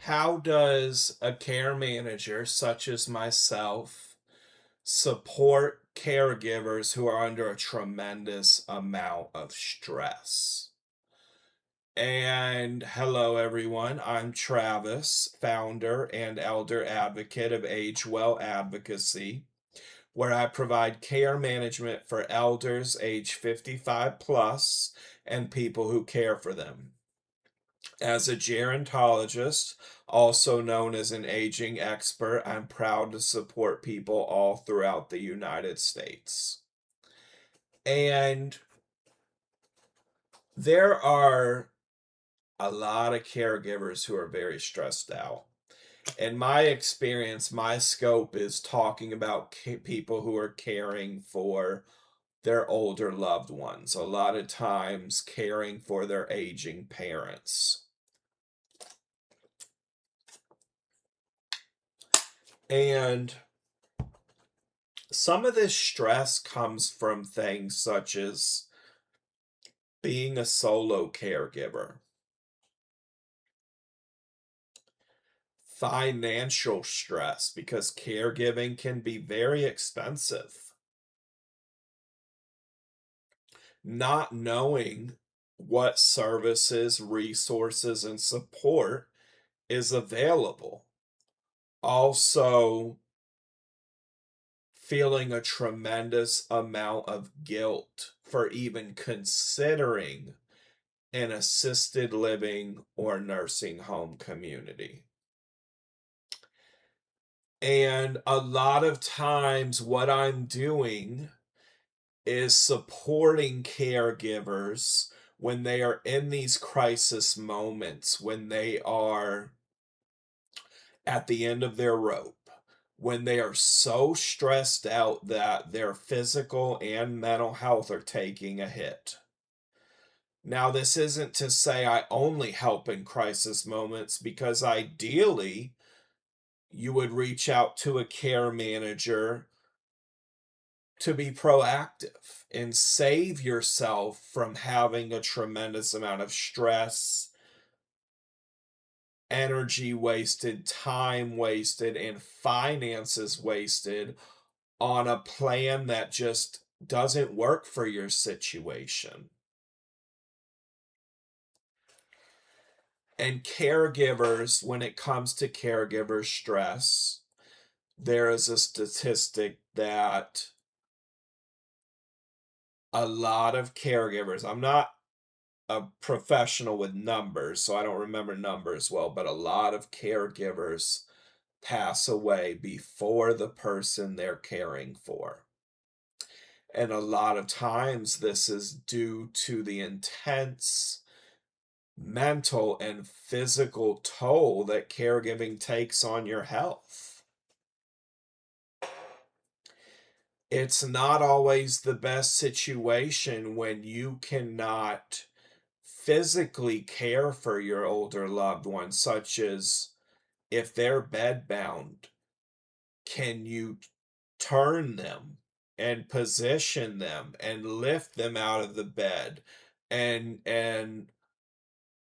How does a care manager, such as myself, support caregivers who are under a tremendous amount of stress? And hello, everyone. I'm Travis, founder and elder advocate of Age Well Advocacy, where I provide care management for elders age 55 plus and people who care for them. As a gerontologist, also known as an aging expert, I'm proud to support people all throughout the United States. And there are a lot of caregivers who are very stressed out. In my experience, my scope is talking about people who are caring for their older loved ones, a lot of times caring for their aging parents. And some of this stress comes from things such as being a solo caregiver, financial stress, because caregiving can be very expensive, not knowing what services, resources, and support is available. Also, feeling a tremendous amount of guilt for even considering an assisted living or nursing home community. And a lot of times, what I'm doing is supporting caregivers when they are in these crisis moments, when they are at the end of their rope, when they are so stressed out that their physical and mental health are taking a hit. Now, this isn't to say I only help in crisis moments, because ideally, you would reach out to a care manager to be proactive and save yourself from having a tremendous amount of stress, energy wasted, time wasted, and finances wasted on a plan that just doesn't work for your situation. And caregivers, when it comes to caregiver stress, there is a statistic that a lot of caregivers, I'm not a professional with numbers, so I don't remember numbers well, but a lot of caregivers pass away before the person they're caring for. And a lot of times this is due to the intense mental and physical toll that caregiving takes on your health. It's not always the best situation when you cannot physically care for your older loved ones, such as if they're bedbound, can you turn them and position them and lift them out of the bed and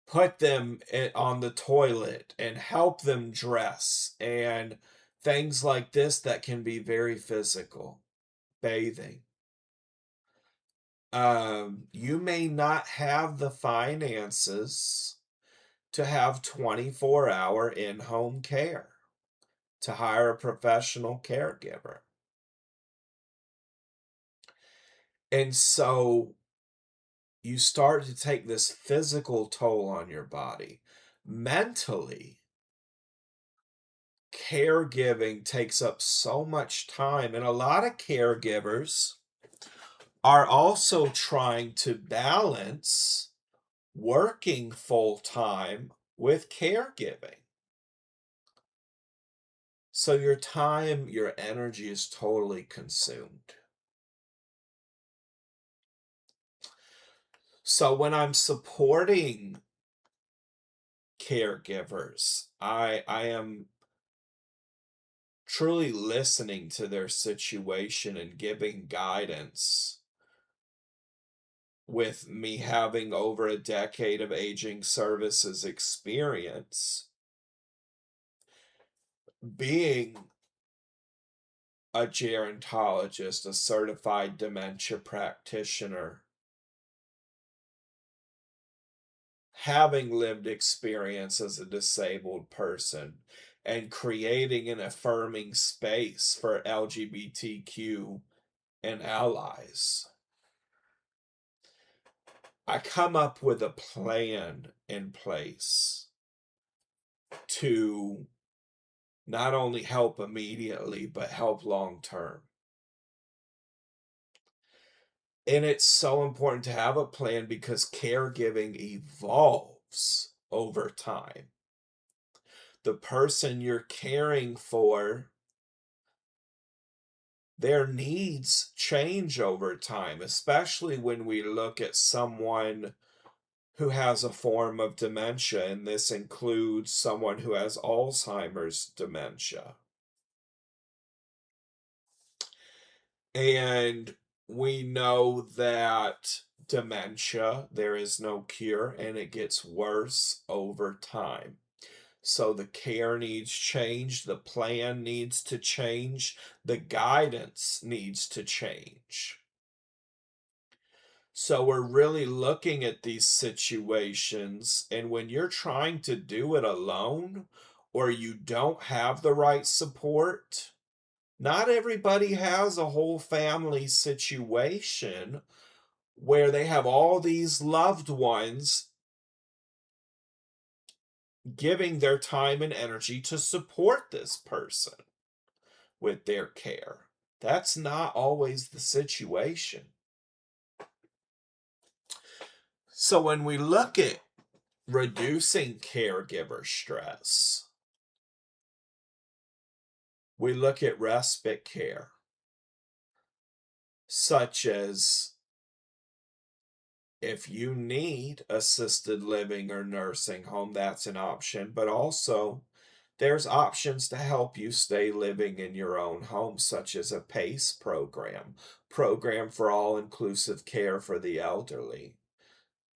put them on the toilet and help them dress and things like this that can be very physical. Bathing. You may not have the finances to have 24-hour in-home care, to hire a professional caregiver. And so you start to take this physical toll on your body. Mentally, caregiving takes up so much time, and a lot of caregivers are also trying to balance working full time with caregiving. So your time, your energy is totally consumed. So when I'm supporting caregivers, I am truly listening to their situation and giving guidance. With me having over a decade of aging services experience, being a gerontologist, a certified dementia practitioner, having lived experience as a disabled person, and creating an affirming space for LGBTQ and allies, I come up with a plan in place to not only help immediately, but help long term. And it's so important to have a plan because caregiving evolves over time. The person you're caring for, their needs change over time, especially when we look at someone who has a form of dementia, and this includes someone who has Alzheimer's dementia. And we know that dementia, there is no cure, and it gets worse over time. So the care needs change, the plan needs to change, the guidance needs to change. So we're really looking at these situations, and when you're trying to do it alone or you don't have the right support, not everybody has a whole family situation where they have all these loved ones giving their time and energy to support this person with their care. That's not always the situation. So when we look at reducing caregiver stress, we look at respite care, such as if you need assisted living or nursing home, that's an option, but also there's options to help you stay living in your own home, such as a PACE program for all-inclusive care for the elderly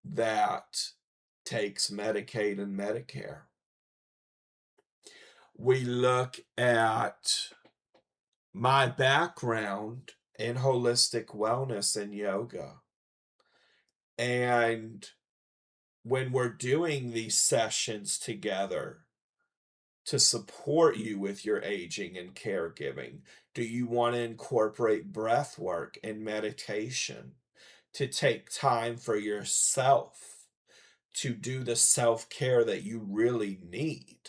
that takes Medicaid and Medicare. We look at my background in holistic wellness and yoga. And when we're doing these sessions together to support you with your aging and caregiving, do you want to incorporate breath work and meditation to take time for yourself to do the self-care that you really need?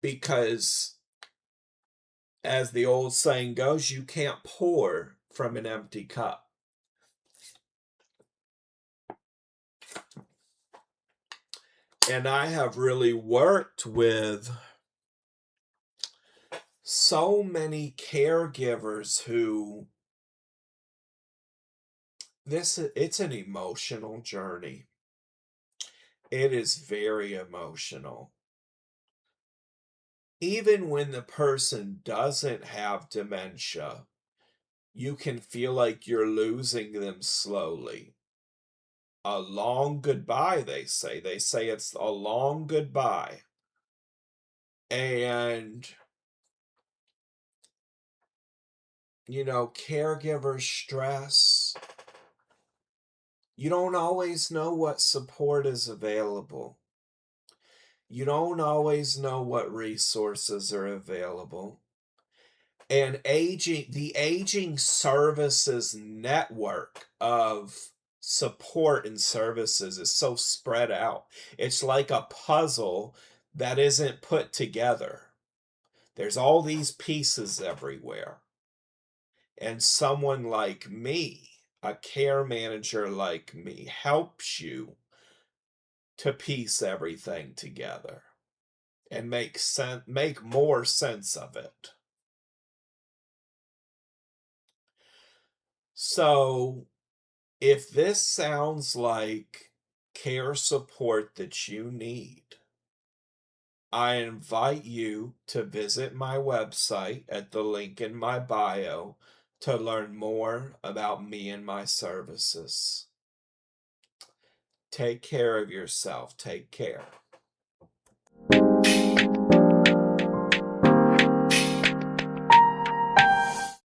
Because as the old saying goes, you can't pour from an empty cup. And I have really worked with so many caregivers who it's an emotional journey. It is very emotional. Even when the person doesn't have dementia, you can feel like you're losing them slowly. A long goodbye, they say. They say it's a long goodbye. And, caregiver stress, you don't always know what support is available. You don't always know what resources are available. And the aging services network of support and services is so spread out. It's like a puzzle that isn't put together. There's all these pieces everywhere. And someone like me, a care manager like me, helps you to piece everything together and make more sense of it. So if this sounds like care support that you need, I invite you to visit my website at the link in my bio to learn more about me and my services. Take care of yourself. Take care.